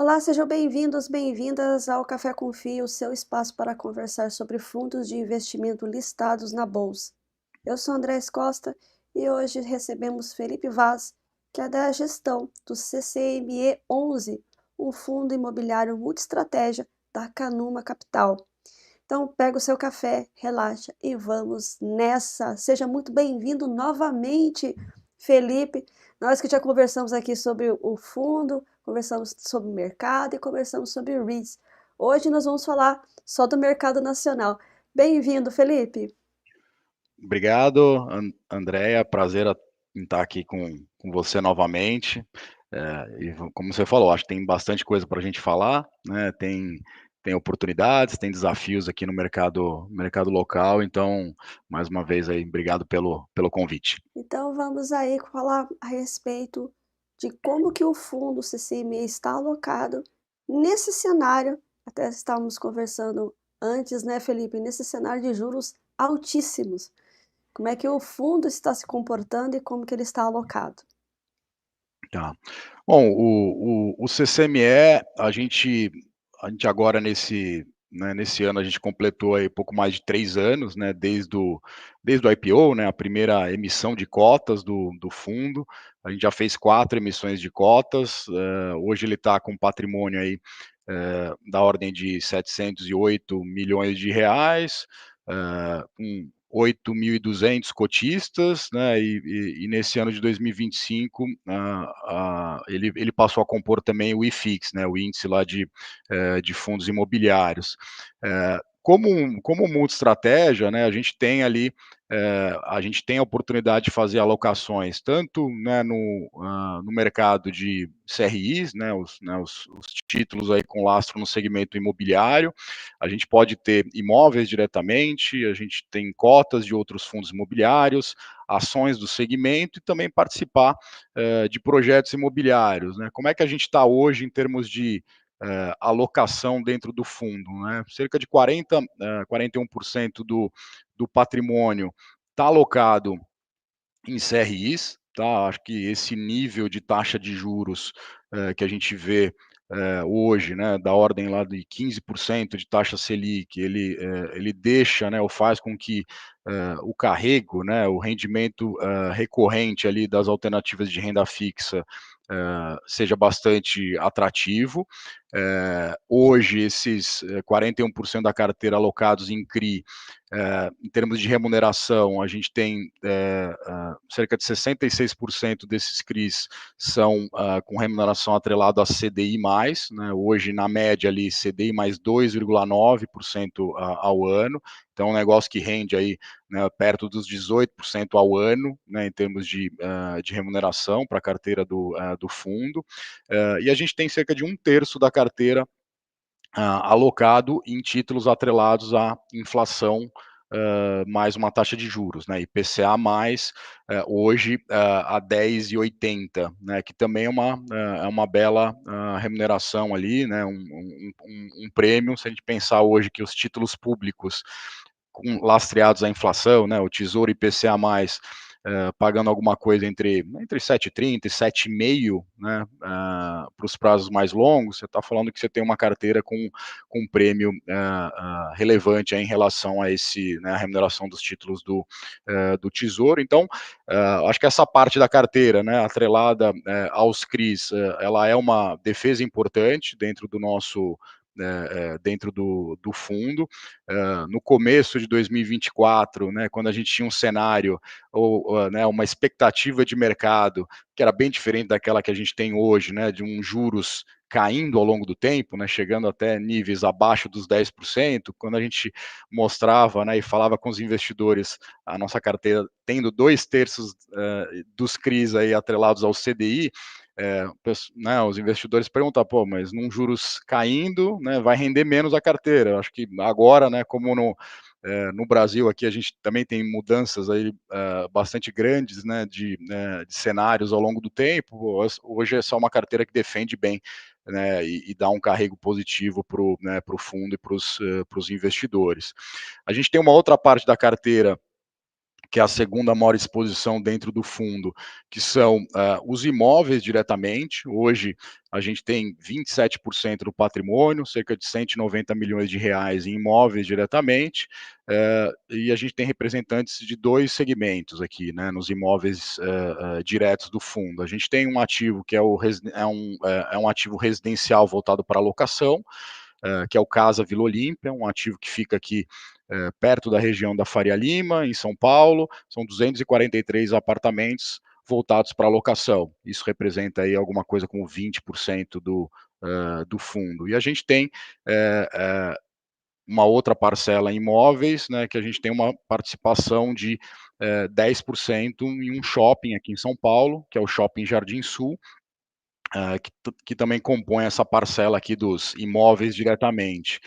Olá, sejam bem-vindos, bem-vindas ao Café com Fio, o seu espaço para conversar sobre fundos de investimento listados na Bolsa. Eu sou Andrés Costa e hoje recebemos Felipe Vaz, que é da gestão do CCME 11, um fundo imobiliário multiestratégia da Canuma Capital. Então, pega o seu café, relaxa e vamos nessa. Seja muito bem-vindo novamente, Felipe. Nós que já conversamos aqui sobre o fundo, conversamos sobre o mercado e conversamos sobre o REITs. Hoje nós vamos falar só do mercado nacional. Bem-vindo, Felipe. Obrigado, Andréia. Prazer em estar aqui com você novamente. E como você falou, acho que tem bastante coisa para a gente falar, né? Tem oportunidades, tem desafios aqui no mercado local. Então, mais uma vez aí, obrigado pelo convite. Então vamos aí falar a respeito de como que o fundo CCME está alocado nesse cenário, até estávamos conversando antes, né, Felipe, nesse cenário de juros altíssimos. Como é que o fundo está se comportando e como que ele está alocado? Tá. Bom, o CCME, a gente agora nesse ano a gente completou aí pouco mais de 3 anos, né, desde o IPO, né, a primeira emissão de cotas do fundo. A gente já fez 4 emissões de cotas, hoje ele está com patrimônio aí, da ordem de 708 milhões de reais, com 8.200 cotistas, né, e nesse ano de 2025, ele passou a compor também o IFIX, né, o índice lá de fundos imobiliários. Como multi-estratégia, né, a gente tem a oportunidade de fazer alocações tanto, né, no mercado de CRIs, né, os títulos aí com lastro no segmento imobiliário. A gente pode ter imóveis diretamente, a gente tem cotas de outros fundos imobiliários, ações do segmento e também participar de projetos imobiliários, né? Como é que a gente está hoje em termos de alocação dentro do fundo, né? Cerca de 41% do patrimônio está alocado em CRIs, tá? Acho que esse nível de taxa de juros que a gente vê hoje, né, da ordem lá de 15% de taxa Selic, ele deixa, né, ou faz com que o carrego, né, o rendimento recorrente ali das alternativas de renda fixa seja bastante atrativo. Hoje, esses 41% da carteira alocados em CRI, em termos de remuneração, a gente tem cerca de 66% desses CRIs são com remuneração atrelada a CDI+, né, hoje na média ali CDI mais 2,9% ao ano, então é um negócio que rende aí, né, perto dos 18% ao ano, né, em termos de remuneração para a carteira do fundo, e a gente tem cerca de um terço da carteira alocado em títulos atrelados à inflação, mais uma taxa de juros, né, IPCA mais, hoje a 10,80, né, que também é uma bela remuneração ali, né, um prêmio, se a gente pensar hoje que os títulos públicos lastreados à inflação, né, o Tesouro IPCA+, pagando alguma coisa entre 7,30 e 7,5, né, para os prazos mais longos, você está falando que você tem uma carteira com um prêmio relevante em relação a né, a remuneração dos títulos do Tesouro. Então, acho que essa parte da carteira, né, atrelada aos CRIs, ela é uma defesa importante dentro do fundo. No começo de 2024, né, quando a gente tinha um cenário ou né, uma expectativa de mercado que era bem diferente daquela que a gente tem hoje, né, de um juros caindo ao longo do tempo, né, chegando até níveis abaixo dos 10%, quando a gente mostrava, né, e falava com os investidores, a nossa carteira tendo 2/3 dos CRIs aí atrelados ao CDI, né, os investidores perguntam, pô, mas num juros caindo, né, vai render menos a carteira. Eu acho que agora, né, como no Brasil aqui a gente também tem mudanças aí bastante grandes, né, de cenários ao longo do tempo. Hoje é só uma carteira que defende bem, né, e dá um carrego positivo para o, né, pro fundo e para os investidores. A gente tem uma outra parte da carteira que é a segunda maior exposição dentro do fundo, que são os imóveis diretamente. Hoje a gente tem 27% do patrimônio, cerca de 190 milhões de reais em imóveis diretamente, e a gente tem representantes de dois segmentos aqui, né, nos imóveis diretos do fundo. A gente tem um ativo que é um ativo residencial voltado para locação, que é o Casa Vila Olímpia, um ativo que fica aqui perto da região da Faria Lima, em São Paulo. São 243 apartamentos voltados para locação. Isso representa aí alguma coisa como 20% do fundo. E a gente tem uma outra parcela em imóveis, né, que a gente tem uma participação de 10% em um shopping aqui em São Paulo, que é o Shopping Jardim Sul, que também compõe essa parcela aqui dos imóveis diretamente.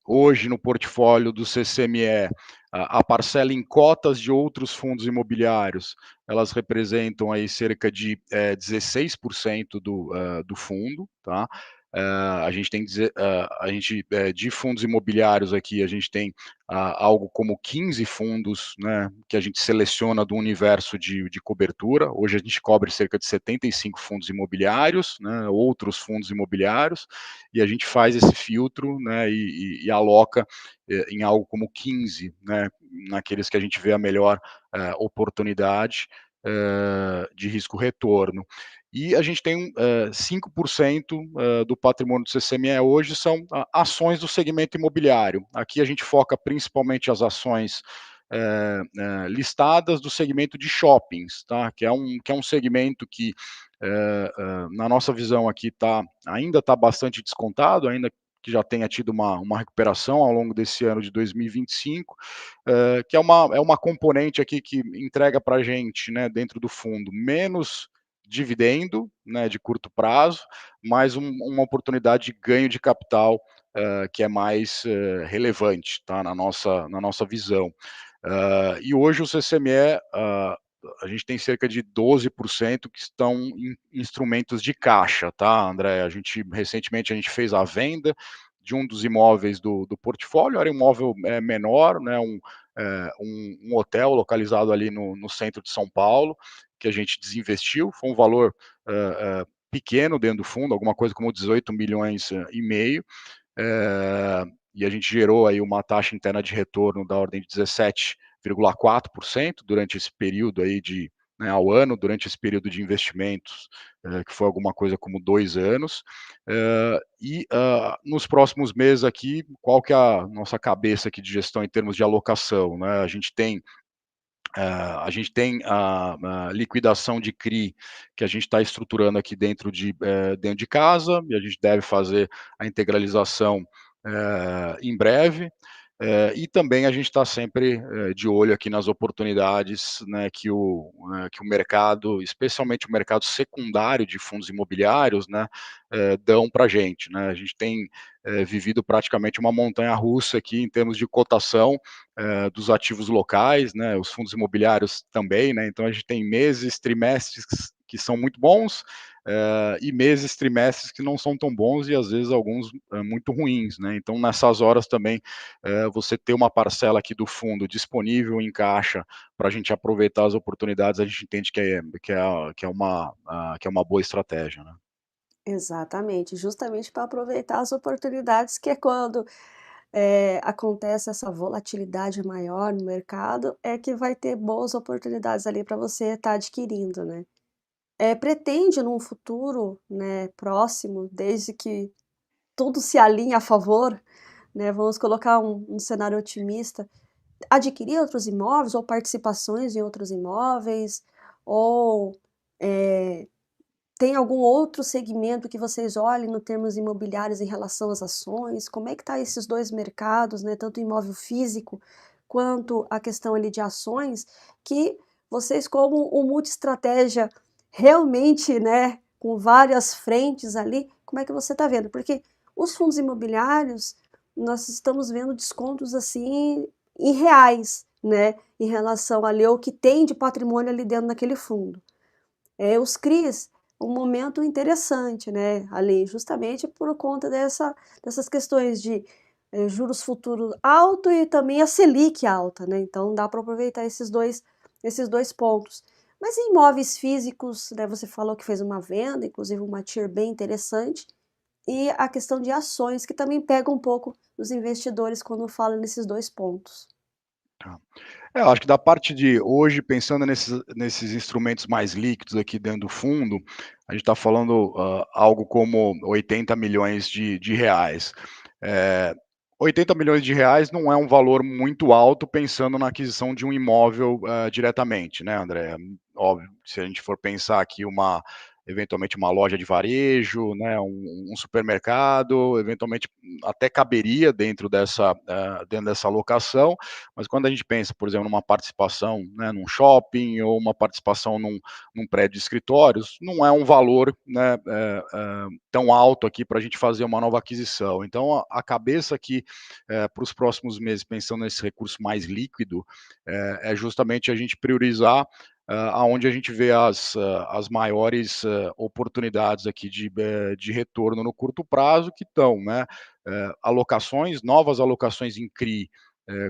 Hoje, no portfólio do CCME, a parcela em cotas de outros fundos imobiliários, elas representam aí cerca de 16% do fundo, tá? A gente tem de fundos imobiliários aqui, a gente tem algo como 15 fundos, né, que a gente seleciona do universo de cobertura. Hoje a gente cobre cerca de 75 fundos imobiliários, né, outros fundos imobiliários, e a gente faz esse filtro, né, e aloca em algo como 15, né, naqueles que a gente vê a melhor oportunidade de risco-retorno. E a gente tem 5% do patrimônio do CCME hoje são ações do segmento imobiliário. Aqui a gente foca principalmente as ações listadas do segmento de shoppings, tá? Que é um segmento que, na nossa visão aqui, ainda está bastante descontado, ainda que já tenha tido uma recuperação ao longo desse ano de 2025, que é uma componente aqui que entrega para a gente, né, dentro do fundo, menos dividendo, né, de curto prazo, mas uma oportunidade de ganho de capital que é mais relevante, tá, na nossa visão. E hoje o CCME, a gente tem cerca de 12% que estão em instrumentos de caixa, tá, André? Recentemente a gente fez a venda de um dos imóveis do portfólio, era um imóvel menor, né, um hotel localizado ali no centro de São Paulo, que a gente desinvestiu, foi um valor pequeno dentro do fundo, alguma coisa como 18 milhões e meio, e a gente gerou aí uma taxa interna de retorno da ordem de 17,4% durante esse período aí né, ao ano, durante esse período de investimentos, que foi alguma coisa como 2 anos. Nos próximos meses aqui, qual que é a nossa cabeça aqui de gestão em termos de alocação, né? A gente tem a liquidação de CRI que a gente está estruturando aqui dentro de casa, e a gente deve fazer a integralização em breve. E também a gente está sempre de olho aqui nas oportunidades, né, que o mercado, especialmente o mercado secundário de fundos imobiliários, né, dão para a gente, né? A gente tem vivido praticamente uma montanha-russa aqui em termos de cotação dos ativos locais, né, os fundos imobiliários também, né, então a gente tem meses, trimestres que são muito bons, e meses, trimestres que não são tão bons e às vezes alguns muito ruins, né, então nessas horas também você ter uma parcela aqui do fundo disponível em caixa para a gente aproveitar as oportunidades, a gente entende que é uma boa estratégia, né. Exatamente, justamente para aproveitar as oportunidades, que é quando, acontece essa volatilidade maior no mercado, é que vai ter boas oportunidades ali para você estar adquirindo, né. Pretende num futuro, né, próximo, desde que tudo se alinhe a favor, né, vamos colocar um cenário otimista, adquirir outros imóveis ou participações em outros imóveis, ou, eh, tem algum outro segmento que vocês olhem no termos imobiliários em relação às ações? Como é que tá esses 2 mercados, né, tanto o imóvel físico quanto a questão ali de ações, que vocês como um multiestratégia realmente, né, com várias frentes ali, como é que você está vendo? Porque os fundos imobiliários, nós estamos vendo descontos, assim, irreais, né, em relação ali ao que tem de patrimônio ali dentro daquele fundo. Os CRIs, um momento interessante, né, ali, justamente por conta dessas questões de juros futuros alto e também a Selic alta, né, então dá para aproveitar esses dois pontos. Mas em imóveis físicos, né, você falou que fez uma venda, inclusive uma TIR bem interessante, e a questão de ações, que também pega um pouco os investidores quando fala nesses 2 pontos. Tá. Eu acho que da parte de hoje, pensando nesses instrumentos mais líquidos aqui dentro do fundo, a gente está falando, algo como 80 milhões de reais. Eh, 80 milhões de reais não é um valor muito alto pensando na aquisição de um imóvel, diretamente, né, André. Óbvio, se a gente for pensar aqui eventualmente uma loja de varejo, né, um supermercado, eventualmente até caberia dentro dessa alocação, mas quando a gente pensa, por exemplo, numa participação, né, num shopping ou uma participação num prédio de escritórios, não é um valor, né, tão alto aqui para a gente fazer uma nova aquisição. Então, a cabeça aqui, para os próximos meses, pensando nesse recurso mais líquido, é justamente a gente priorizar aonde a gente vê as maiores oportunidades aqui de retorno no curto prazo, que estão, né, alocações, novas alocações em CRI,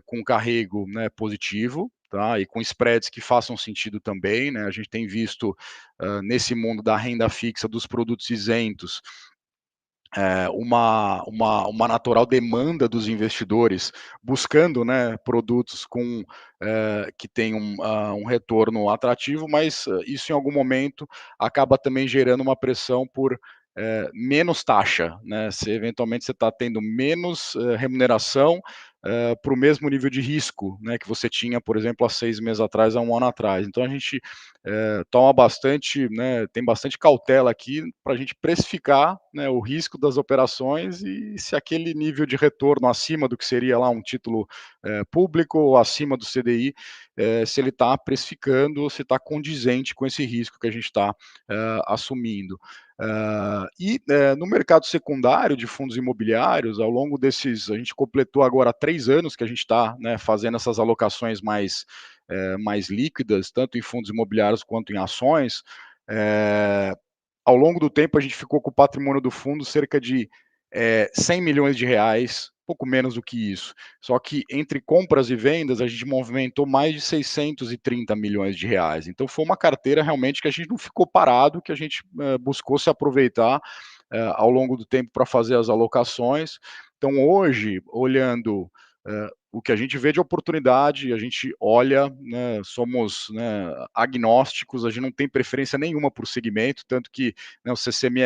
com carrego, né, positivo, tá? E com spreads que façam sentido também, né? A gente tem visto nesse mundo da renda fixa dos produtos isentos uma natural demanda dos investidores buscando, né, produtos que tem um retorno atrativo, mas isso em algum momento acaba também gerando uma pressão por menos taxa, né? Se eventualmente você está tendo menos remuneração para o mesmo nível de risco, né, que você tinha, por exemplo, há 6 meses atrás, há um ano atrás. Então a gente toma bastante, né, tem bastante cautela aqui para a gente precificar, né, o risco das operações e se aquele nível de retorno acima do que seria lá um título público ou acima do CDI, se ele está precificando, se está condizente com esse risco que a gente está assumindo. No mercado secundário de fundos imobiliários, ao longo a gente completou agora 3 anos que a gente está, né, fazendo essas alocações mais líquidas, tanto em fundos imobiliários quanto em ações. Eh, Ao longo do tempo, a gente ficou com o patrimônio do fundo cerca de 100 milhões de reais, pouco menos do que isso. Só que entre compras e vendas, a gente movimentou mais de 630 milhões de reais. Então foi uma carteira realmente que a gente não ficou parado, que a gente buscou se aproveitar ao longo do tempo para fazer as alocações. Então hoje, olhando o que a gente vê de oportunidade, a gente olha, né, somos, né, agnósticos, a gente não tem preferência nenhuma por segmento, tanto que, né, o CCME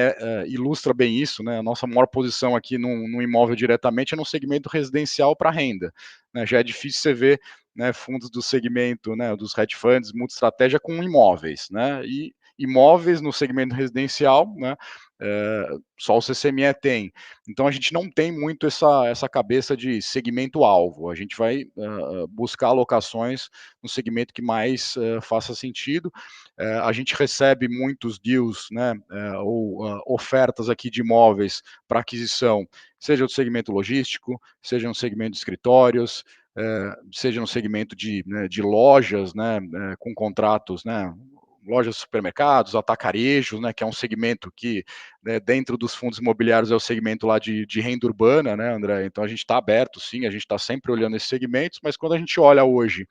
ilustra bem isso, né, a nossa maior posição aqui num imóvel diretamente é no segmento residencial para renda, né, já é difícil você ver, né, fundos do segmento, né, dos hedge funds, multi-estratégia com imóveis, né, e imóveis no segmento residencial, né, só o CCME tem. Então a gente não tem muito essa cabeça de segmento-alvo. A gente vai buscar alocações no segmento que mais faça sentido. A gente recebe muitos deals, né, ou ofertas aqui de imóveis para aquisição, seja do segmento logístico, seja no segmento de escritórios, seja no segmento de lojas, né, com contratos, né, lojas, supermercados, atacarejos, né, que é um segmento que, né, dentro dos fundos imobiliários é o segmento lá de renda urbana, né, André? Então a gente está aberto, sim, a gente está sempre olhando esses segmentos, mas quando a gente olha hoje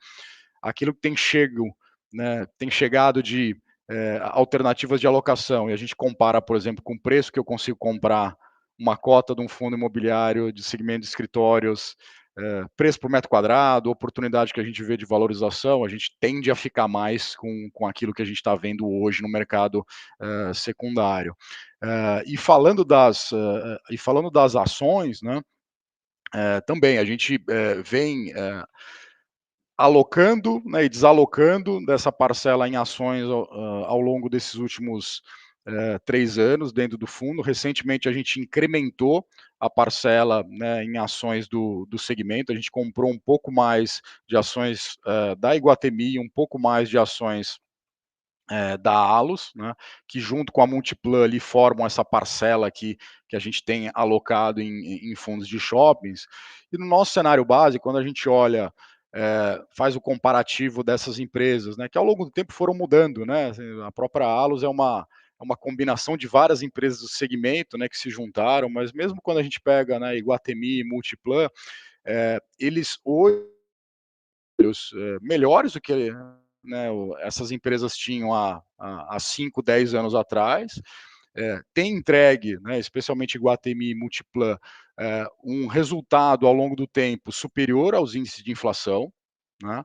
aquilo que tem chegado de alternativas de alocação e a gente compara, por exemplo, com o preço que eu consigo comprar uma cota de um fundo imobiliário de segmento de escritórios, preço por metro quadrado, oportunidade que a gente vê de valorização, a gente tende a ficar mais com aquilo que a gente está vendo hoje no mercado secundário. E falando das ações, né, também a gente vem alocando, né, e desalocando dessa parcela em ações ao longo desses últimos 3 anos dentro do fundo. Recentemente a gente incrementou a parcela, né, em ações do segmento, a gente comprou um pouco mais de ações da Iguatemi, um pouco mais de ações da Alus, né, que junto com a Multiplan ali formam essa parcela aqui que a gente tem alocado em fundos de shoppings. E no nosso cenário base, quando a gente olha, faz o comparativo dessas empresas, né, que ao longo do tempo foram mudando, né, assim, a própria Alus uma combinação de várias empresas do segmento, né, que se juntaram, mas mesmo quando a gente pega, né, Iguatemi, Multiplan, eles hoje melhores do que, né, essas empresas tinham há 5, 10 anos atrás, tem entregue, né, especialmente Iguatemi e Multiplan, um resultado ao longo do tempo superior aos índices de inflação, né?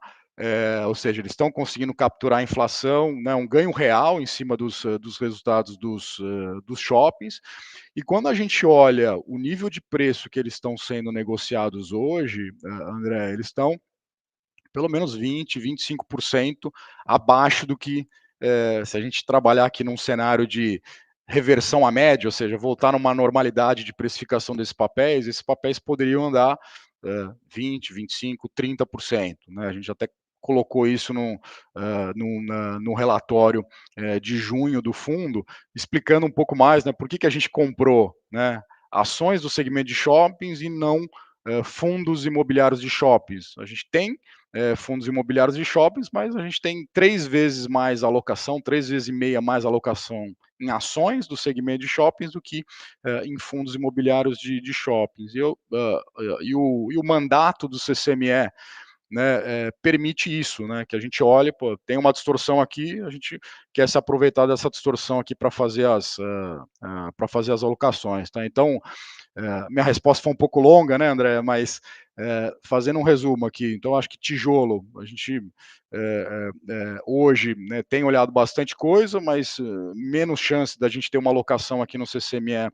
Ou seja, eles estão conseguindo capturar a inflação, né, um ganho real em cima dos resultados dos shoppings. E quando a gente olha o nível de preço que eles estão sendo negociados hoje, André, eles estão pelo menos 20, 25% abaixo do que, se a gente trabalhar aqui num cenário de reversão à média, ou seja, voltar numa normalidade de precificação desses papéis, esses papéis poderiam andar 20, 25, 30%. Né? A gente até colocou isso no relatório de junho do fundo, explicando um pouco mais, né, por que a gente comprou, né, ações do segmento de shoppings e não fundos imobiliários de shoppings. A gente tem fundos imobiliários de shoppings, mas a gente tem 3 vezes mais alocação, 3 vezes e meia mais alocação em ações do segmento de shoppings do que em fundos imobiliários de shoppings. E o mandato do CCME, né, permite isso, né, que a gente olhe, pô, tem uma distorção aqui, a gente quer se aproveitar dessa distorção aqui para fazer as alocações, tá? Então, minha resposta foi um pouco longa, né, André? Mas fazendo um resumo aqui, então acho que tijolo, a gente hoje, né, tem olhado bastante coisa, mas menos chance da gente ter uma alocação aqui no CCME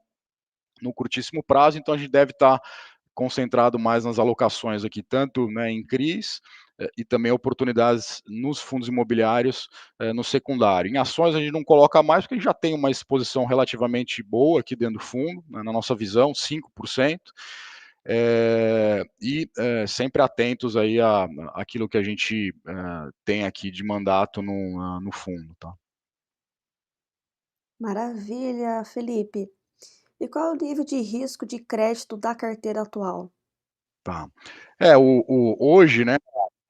no curtíssimo prazo, então a gente deve estar concentrado mais nas alocações aqui, tanto, né, em CRIs e também oportunidades nos fundos imobiliários no secundário. Em ações a gente não coloca mais, porque a gente já tem uma exposição relativamente boa aqui dentro do fundo, né, na nossa visão, 5%. Sempre atentos aí àquilo que a gente tem aqui de mandato no fundo, tá? Maravilha, Felipe. E qual é o nível de risco de crédito da carteira atual? Tá. Hoje, né,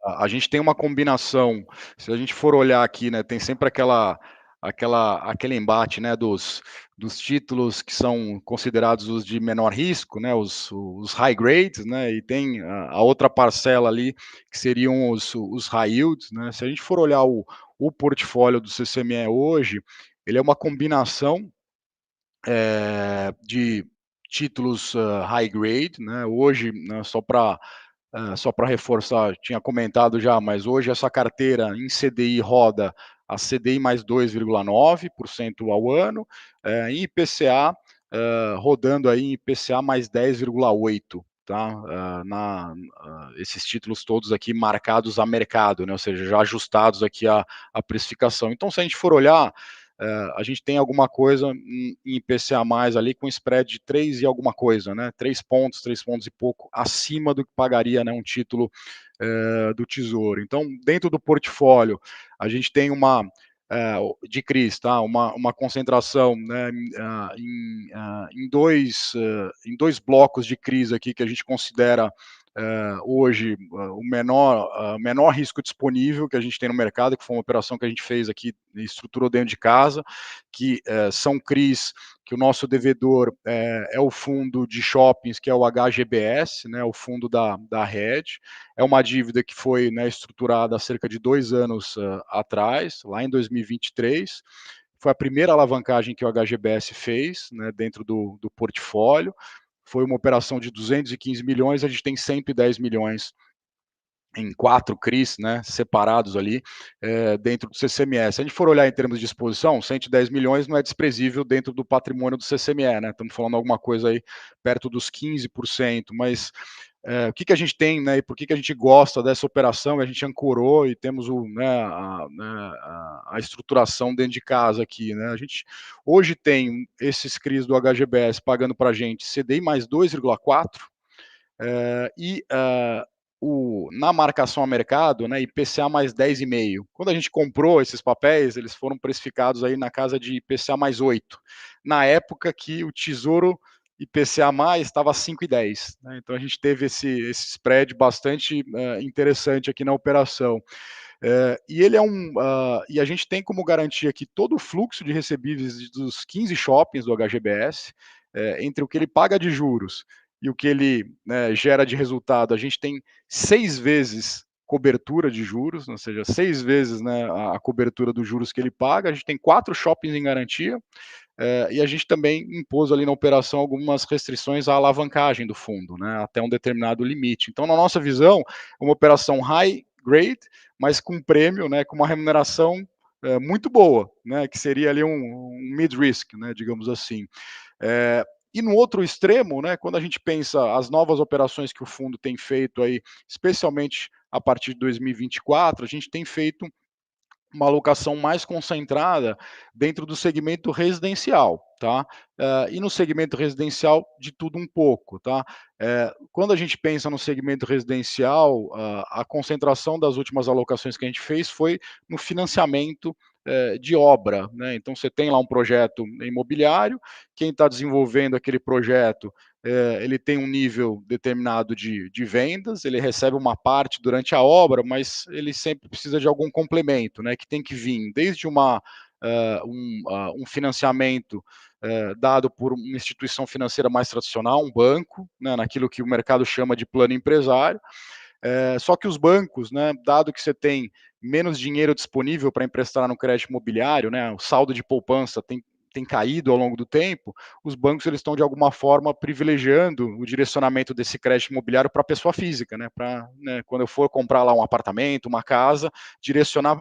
a gente tem uma combinação, se a gente for olhar aqui, né, tem sempre aquele embate, né, dos títulos que são considerados os de menor risco, né, os high grades, né, e tem a outra parcela ali que seriam os high yields, né. Se a gente for olhar o portfólio do CCME hoje, ele é uma combinação de títulos high grade, né. Hoje, né, só para reforçar, tinha comentado já, mas hoje essa carteira em CDI roda a CDI mais 2,9% ao ano, em IPCA, rodando aí em IPCA mais 10,8%, tá? Esses títulos todos aqui marcados a mercado, né? Ou seja, já ajustados aqui a precificação. Então, se a gente for olhar, a gente tem alguma coisa em IPCA mais ali com spread de 3 e alguma coisa, né? 3 pontos e pouco acima do que pagaria, né, um título do Tesouro. Então, dentro do portfólio, a gente tem de CRIs, tá? Uma concentração, né, em dois blocos de CRIs aqui que a gente considera hoje o menor risco disponível que a gente tem no mercado, que foi uma operação que a gente fez aqui, estruturou dentro de casa, que são CRIs que o nosso devedor é o fundo de shoppings, que é o HGBS, né, o fundo da Rede. É uma dívida que foi, né, estruturada há cerca de 2 anos atrás, lá em 2023. Foi a primeira alavancagem que o HGBS fez, né, dentro do portfólio. Foi uma operação de 215 milhões, a gente tem 110 milhões em 4 CRIs, né, separados ali, dentro do CCME. Se a gente for olhar em termos de exposição, 110 milhões não é desprezível dentro do patrimônio do CCME, né, estamos falando alguma coisa aí perto dos 15%, mas o que a gente tem, né, e por que a gente gosta dessa operação, a gente ancorou e temos a estruturação dentro de casa aqui, né, a gente hoje tem esses CRIs do HGBS pagando para a gente CDI mais 2,4, na marcação a mercado, né, IPCA mais 10,5. Quando a gente comprou esses papéis, eles foram precificados aí na casa de IPCA mais 8. Na época que o Tesouro IPCA mais estava 5,10. Né? Então a gente teve esse spread bastante interessante aqui na operação. E ele é e a gente tem como garantia que todo o fluxo de recebíveis dos 15 shoppings do HGBS, entre o que ele paga de juros e o que ele, né, gera de resultado, a gente tem 6 vezes cobertura de juros, ou seja, 6 vezes, né, a cobertura dos juros que ele paga. A gente tem 4 shoppings em garantia, e a gente também impôs ali na operação algumas restrições à alavancagem do fundo, né, até um determinado limite. Então, na nossa visão, é uma operação high grade, mas com prêmio, né, com uma remuneração muito boa, né, que seria ali um mid-risk, né, digamos assim. É, e no outro extremo, né, quando a gente pensa as novas operações que o fundo tem feito aí, especialmente a partir de 2024, a gente tem feito uma alocação mais concentrada dentro do segmento residencial, tá? E no segmento residencial, de tudo um pouco, tá? Quando a gente pensa no segmento residencial, a concentração das últimas alocações que a gente fez foi no financiamento de obra, né? Então você tem lá um projeto imobiliário, quem está desenvolvendo aquele projeto ele tem um nível determinado de vendas, ele recebe uma parte durante a obra, mas ele sempre precisa de algum complemento, né, que tem que vir desde um financiamento dado por uma instituição financeira mais tradicional, um banco, né, naquilo que o mercado chama de plano empresário. Só que os bancos, né, dado que você tem menos dinheiro disponível para emprestar no crédito imobiliário, né, o saldo de poupança tem caído ao longo do tempo, os bancos eles estão de alguma forma privilegiando o direcionamento desse crédito imobiliário para a pessoa física, né, para, né, quando eu for comprar lá um apartamento, uma casa, direcionar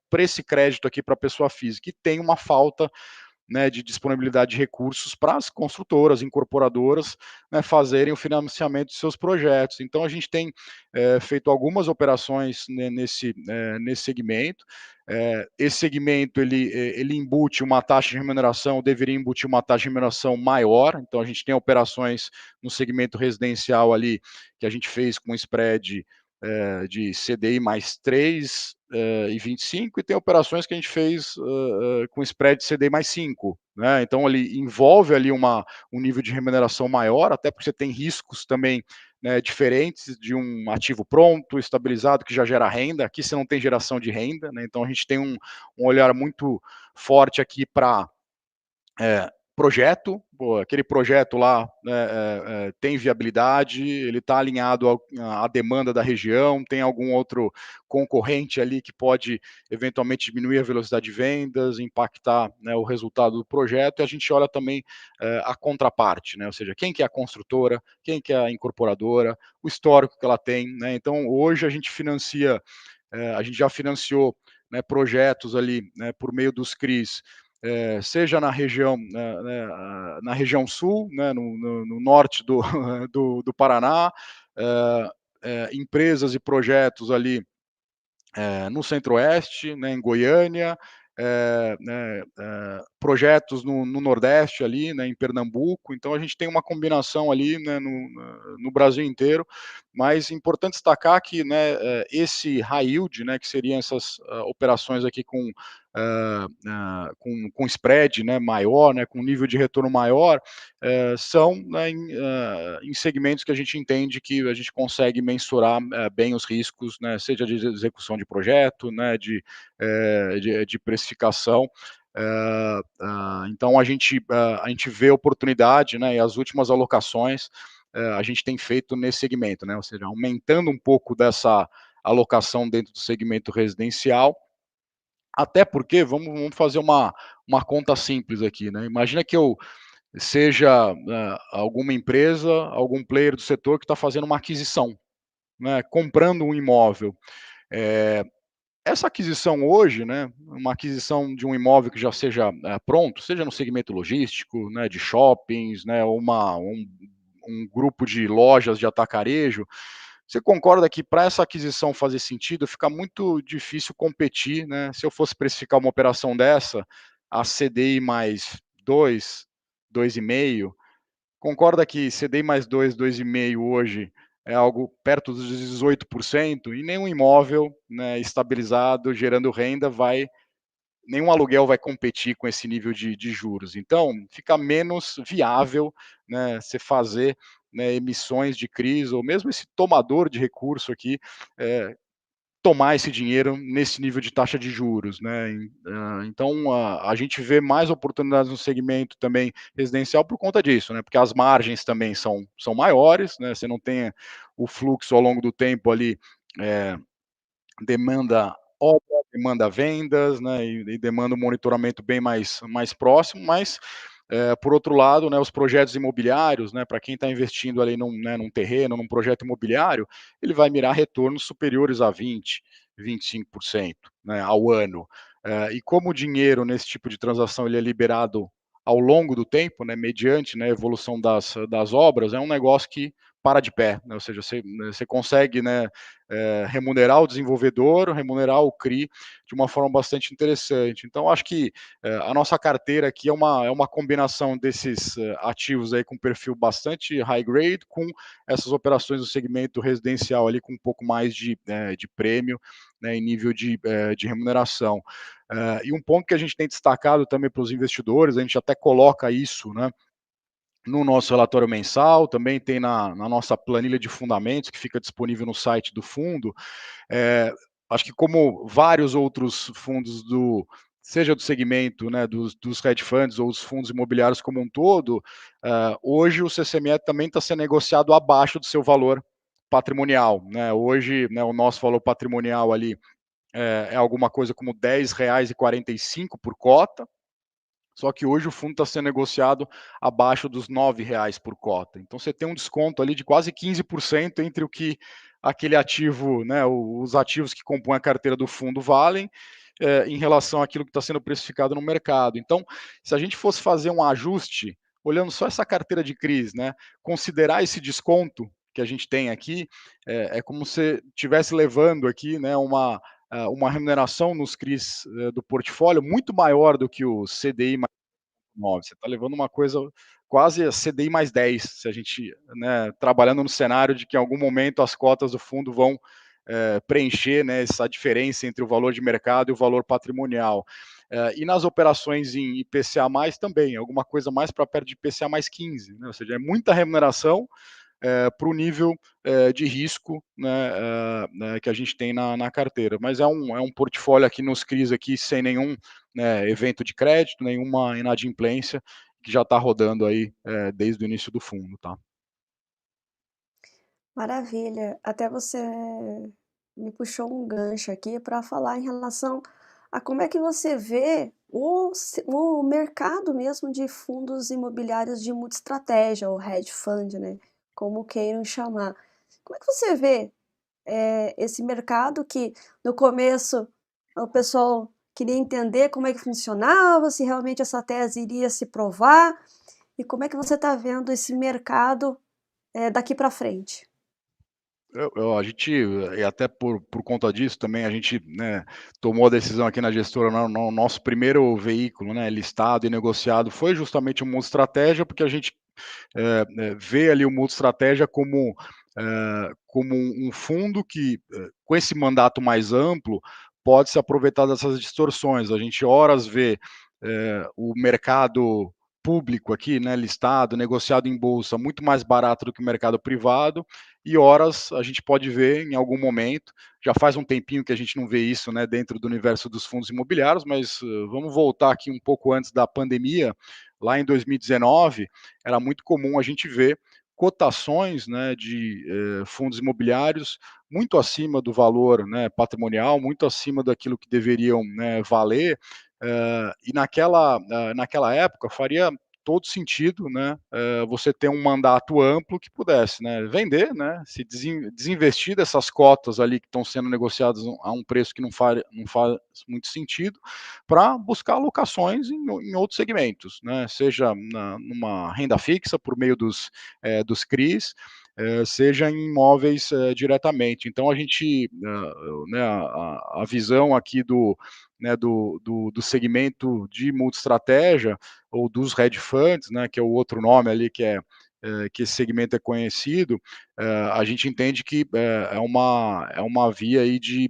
para esse crédito aqui para a pessoa física. E tem uma falta, né, de disponibilidade de recursos para as construtoras, incorporadoras, né, fazerem o financiamento de seus projetos. Então, a gente tem feito algumas operações, né, nesse segmento. Esse segmento ele embute uma taxa de remuneração, deveria embutir uma taxa de remuneração maior. Então, a gente tem operações no segmento residencial ali que a gente fez com spread de CDI mais 3 e 25, e tem operações que a gente fez com spread de CDI mais 5. Né? Então, ele envolve ali um nível de remuneração maior, até porque você tem riscos também, né, diferentes de um ativo pronto, estabilizado, que já gera renda. Aqui você não tem geração de renda, né? Então a gente tem um olhar muito forte aqui para projeto, pô, aquele projeto lá, né, tem viabilidade, ele está alinhado à demanda da região, tem algum outro concorrente ali que pode eventualmente diminuir a velocidade de vendas, impactar, né, o resultado do projeto. E a gente olha também a contraparte, né, ou seja, quem que é a construtora, quem que é a incorporadora, o histórico que ela tem, né. Então hoje a gente financia, a gente já financiou, né, projetos ali, né, por meio dos CRIs, seja na região, na região sul, né, no norte do Paraná, empresas e projetos ali no Centro-Oeste, né, em Goiânia, projetos no Nordeste ali, né, em Pernambuco. Então a gente tem uma combinação ali, né, no Brasil inteiro, mas é importante destacar que, né, esse high yield, né, que seriam essas operações aqui com spread, né, maior, né, com nível de retorno maior, são, né, em segmentos que a gente entende que a gente consegue mensurar bem os riscos, né, seja de execução de projeto, né, de precificação. Então a gente vê oportunidade, né, e as últimas alocações a gente tem feito nesse segmento, né, ou seja, aumentando um pouco dessa alocação dentro do segmento residencial, até porque vamos fazer uma conta simples aqui, né? Imagina que eu seja alguma empresa, algum player do setor que está fazendo uma aquisição, né, comprando um imóvel. É, essa aquisição hoje, né, uma aquisição de um imóvel que já seja pronto, seja no segmento logístico, né, de shoppings, né, ou um grupo de lojas de atacarejo, você concorda que para essa aquisição fazer sentido, fica muito difícil competir, né? Se eu fosse precificar uma operação dessa, a CDI mais 2, 2,5, concorda que CDI mais 2, 2,5 hoje é algo perto dos 18%, e nenhum imóvel, né, estabilizado, gerando renda, nenhum aluguel vai competir com esse nível de juros. Então, fica menos viável, né, você fazer, né, emissões de CRIs, ou mesmo esse tomador de recurso aqui, tomar esse dinheiro nesse nível de taxa de juros, né. Então a gente vê mais oportunidades no segmento também residencial por conta disso, né, porque as margens também são maiores, né, você não tem o fluxo ao longo do tempo ali, eh, demanda obra, demanda vendas, né, e demanda um monitoramento bem mais próximo, mas, por outro lado, né, os projetos imobiliários, né, para quem está investindo ali num terreno, num projeto imobiliário, ele vai mirar retornos superiores a 25%, né, ao ano. E como o dinheiro nesse tipo de transação ele é liberado ao longo do tempo, né, mediante, né, a evolução das obras, é um negócio que para de pé, né, ou seja, você consegue, né, remunerar o desenvolvedor, remunerar o CRI de uma forma bastante interessante. Então, acho que a nossa carteira aqui é uma combinação desses ativos aí com perfil bastante high grade, com essas operações do segmento residencial ali com um pouco mais de prêmio, né, em nível de remuneração. E um ponto que a gente tem destacado também para os investidores, a gente até coloca isso, né, no nosso relatório mensal, também tem na nossa planilha de fundamentos, que fica disponível no site do fundo. Eh, Acho que como vários outros fundos seja do segmento, né, dos hedge funds ou os fundos imobiliários como um todo, hoje o CCME também está sendo negociado abaixo do seu valor patrimonial, né. Hoje, né, o nosso valor patrimonial ali, é alguma coisa como R$ 10,45 por cota, só que hoje o fundo está sendo negociado abaixo dos R$ 9 por cota. Então você tem um desconto ali de quase 15% entre o que aquele ativo, né, os ativos que compõem a carteira do fundo valem, em relação àquilo que está sendo precificado no mercado. Então, se a gente fosse fazer um ajuste, olhando só essa carteira de CRIs, né, considerar esse desconto que a gente tem aqui, é como se estivesse levando aqui, né, uma remuneração nos CRIs do portfólio muito maior do que o CDI mais 9. Você está levando uma coisa quase a CDI mais 10, se a gente, né, trabalhando no cenário de que em algum momento as cotas do fundo vão preencher, né, essa diferença entre o valor de mercado e o valor patrimonial. E nas operações em IPCA+, também, alguma coisa mais para perto de IPCA+15, né, ou seja, é muita remuneração para o nível de risco, né, que a gente tem na carteira. Mas é um portfólio aqui nos CRIs aqui sem nenhum, né, evento de crédito, nenhuma inadimplência, que já está rodando aí desde o início do fundo, tá? Maravilha. Até você me puxou um gancho aqui para falar em relação a como é que você vê o mercado mesmo de fundos imobiliários de multiestratégia, ou hedge fund, né, como queiram chamar. Como é que você vê, esse mercado que no começo o pessoal queria entender como é que funcionava, se realmente essa tese iria se provar, e como é que você está vendo esse mercado, daqui para frente? A gente, e até por conta disso também, a gente, né, tomou a decisão aqui na gestora, no nosso primeiro veículo, né, listado e negociado, foi justamente o Mundo Estratégia, porque a gente vê ali o Multistratégia como um fundo que, com esse mandato mais amplo, pode se aproveitar dessas distorções. A gente horas vê o mercado público aqui, né, listado, negociado em bolsa, muito mais barato do que o mercado privado, e horas a gente pode ver em algum momento, já faz um tempinho que a gente não vê isso, né, dentro do universo dos fundos imobiliários, mas vamos voltar aqui um pouco antes da pandemia, lá em 2019, era muito comum a gente ver cotações, né, de fundos imobiliários muito acima do valor, né, patrimonial, muito acima daquilo que deveriam, né, valer, e naquela época faria todo sentido, né, você ter um mandato amplo que pudesse, né, vender, né, se desinvestir dessas cotas ali que estão sendo negociadas a um preço que não faz muito sentido, para buscar alocações em outros segmentos, né, seja numa renda fixa por meio dos CRIs, seja em imóveis diretamente. Então a gente, né, a visão aqui né, do segmento de multiestratégia ou dos hedge funds, né, que é o outro nome ali que esse segmento é conhecido, a gente entende que é uma via aí de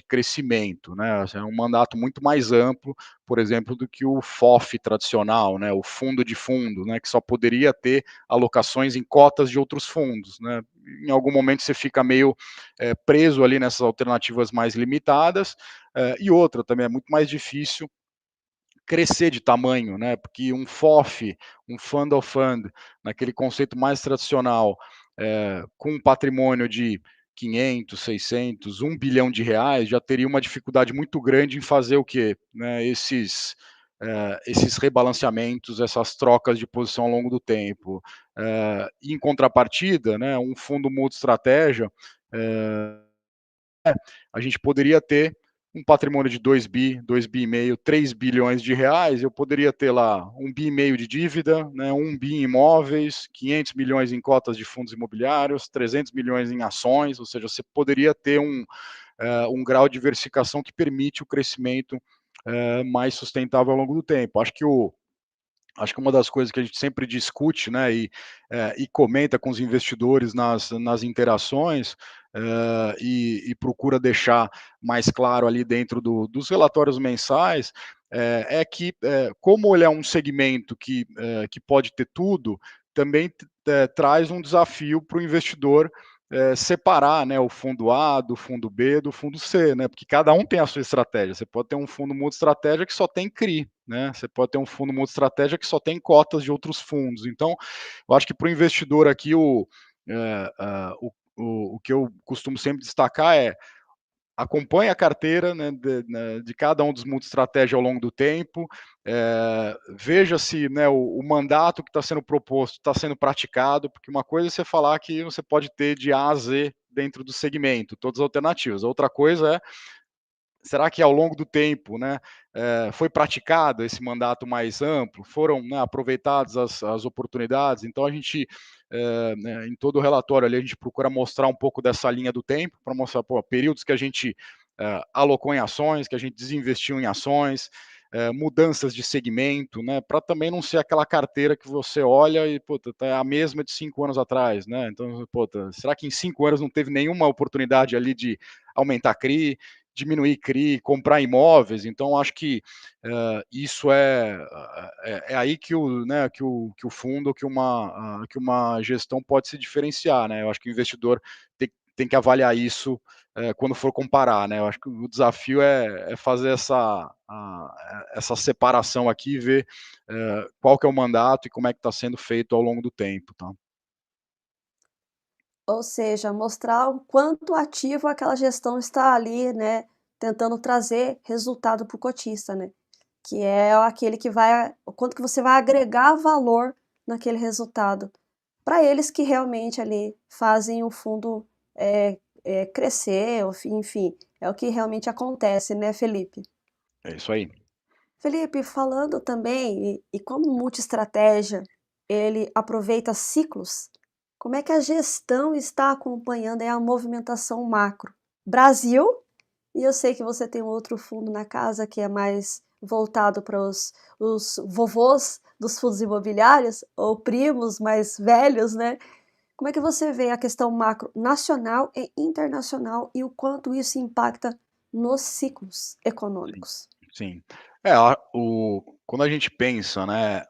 crescimento, né? Assim, é um mandato muito mais amplo, por exemplo, do que o FOF tradicional, né? O fundo de fundo, né? Que só poderia ter alocações em cotas de outros fundos, né? Em algum momento você fica meio preso ali nessas alternativas mais limitadas, e outra também é muito mais difícil crescer de tamanho, né? Porque um FOF, um Fund of Fund, naquele conceito mais tradicional, com um patrimônio de 500, 600, 1 bilhão de reais, já teria uma dificuldade muito grande em fazer o quê? Né, esses rebalanceamentos, essas trocas de posição ao longo do tempo. Em contrapartida, né, um fundo multi-estratégia, a gente poderia ter um patrimônio de 2 bi, 2 bi e meio, 3 bilhões de reais, eu poderia ter lá 1 bi e meio de dívida, né, 1 bi em imóveis, 500 milhões em cotas de fundos imobiliários, 300 milhões em ações, ou seja, você poderia ter um grau de diversificação que permite o crescimento mais sustentável ao longo do tempo. Acho que uma das coisas que a gente sempre discute, né, e comenta com os investidores nas interações, e procura deixar mais claro ali dentro dos relatórios mensais, é que, como ele é um segmento que pode ter tudo, também traz um desafio para o investidor separar, né, o fundo A do fundo B do fundo C, né, porque cada um tem a sua estratégia. Você pode ter um fundo multi-estratégia que só tem CRI, né, você pode ter um fundo multi-estratégia que só tem cotas de outros fundos. Então, eu acho que para o investidor aqui, o que eu costumo sempre destacar é acompanhe a carteira, né, de cada um dos multi-estratégia ao longo do tempo, veja se, né, o mandato que está sendo proposto está sendo praticado, porque uma coisa é você falar que você pode ter de A a Z dentro do segmento, todas as alternativas. Outra coisa é, será que ao longo do tempo, né, foi praticado esse mandato mais amplo? Foram, né, aproveitadas as oportunidades? Então a gente, né, em todo o relatório ali, a gente procura mostrar um pouco dessa linha do tempo, para mostrar, pô, períodos que a gente alocou em ações, que a gente desinvestiu em ações, mudanças de segmento, né, para também não ser aquela carteira que você olha e, puta, tá a mesma de 5 anos atrás, né? Então, puta, será que em 5 anos não teve nenhuma oportunidade ali de aumentar CRI, diminuir CRI, comprar imóveis? Então, acho que isso é aí que o fundo, que uma gestão pode se diferenciar, né? Eu acho que o investidor tem que avaliar isso quando for comparar, né? Eu acho que o desafio é fazer essa separação aqui e ver qual que é o mandato e como é que está sendo feito ao longo do tempo, tá? Ou seja, mostrar o quanto ativo aquela gestão está ali, né, tentando trazer resultado para o cotista, né? Que é aquele que vai, o quanto que você vai agregar valor naquele resultado. Para eles que realmente ali fazem o fundo crescer, enfim, é o que realmente acontece, né, Felipe? É isso aí. Felipe, falando também, e como multi-estratégia, ele aproveita ciclos, como é que a gestão está acompanhando aí a movimentação macro? Brasil, e eu sei que você tem um outro fundo na casa que é mais voltado para os vovôs dos fundos imobiliários, ou primos mais velhos, né? Como é que você vê a questão macro nacional e internacional e o quanto isso impacta nos ciclos Sim, econômicos? sim. Quando a gente pensa, né,